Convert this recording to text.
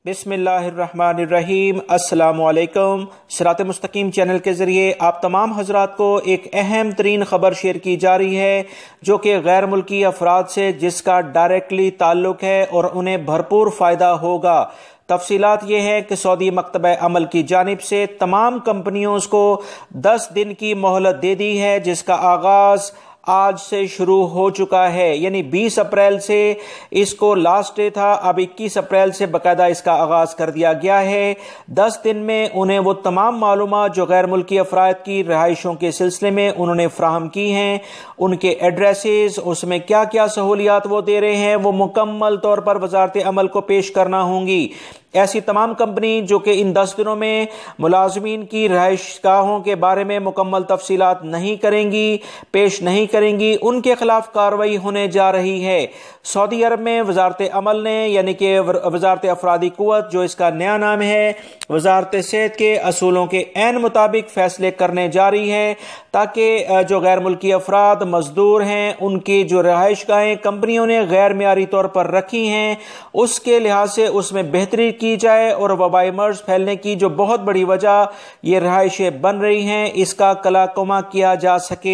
बिस्मिल्लाहिर्रहमानिर्रहीम। अस्सलामुअलैकुम। सिरात.e.मुस्तक़ीम चैनल के ज़रिए आप तमाम हजरात को एक अहम तरीन ख़बर शेयर की जा रही है जो कि गैर मुल्की अफराद से जिसका डायरेक्टली ताल्लुक़ है और उन्हें भरपूर फ़ायदा होगा। तफसीलात ये है कि सऊदी मकतब अमल की जानिब से तमाम कंपनियों को 10 दिन की मोहलत दे दी है, जिसका आगाज़ आज से शुरू हो चुका है। यानी 20 अप्रैल से इसको लास्ट डे था, अब 21 अप्रैल से बाकायदा इसका आगाज कर दिया गया है। 10 दिन में उन्हें वो तमाम मालूमात जो गैर मुल्की अफराद की रहाइशों के सिलसिले में उन्होंने फ्राहम की हैं, उनके एड्रेसेस, उसमें क्या क्या सहूलियात वो दे रहे हैं, वो मुकम्मल तौर पर वजारत अमल को पेश करना होंगी। ऐसी तमाम कंपनी जो कि इन 10 दिनों में मुलाजमीन की रहाइशगाहों के बारे में मुकम्मल तफसीलात नहीं करेंगी, पेश नहीं करेंगी, उनके खिलाफ कार्रवाई होने जा रही है। सऊदी अरब में वजारत अमल ने यानी कि वजारत अफरादी कुव्वत, जो इसका नया नाम है, वजारत सेहत के असूलों के ऐन मुताबिक फैसले करने जा रही है ताकि जो गैर मुल्की अफराद मजदूर हैं उनकी जो रहाइशगाहें कंपनियों ने गैर मियारी तौर पर रखी हैं उसके लिहाज से उसमें बेहतरी की जाए और वबाई मर्ज फैलने की जो बहुत बड़ी वजह ये रहाइशें बन रही हैं इसका कलाकुमा किया जा सके।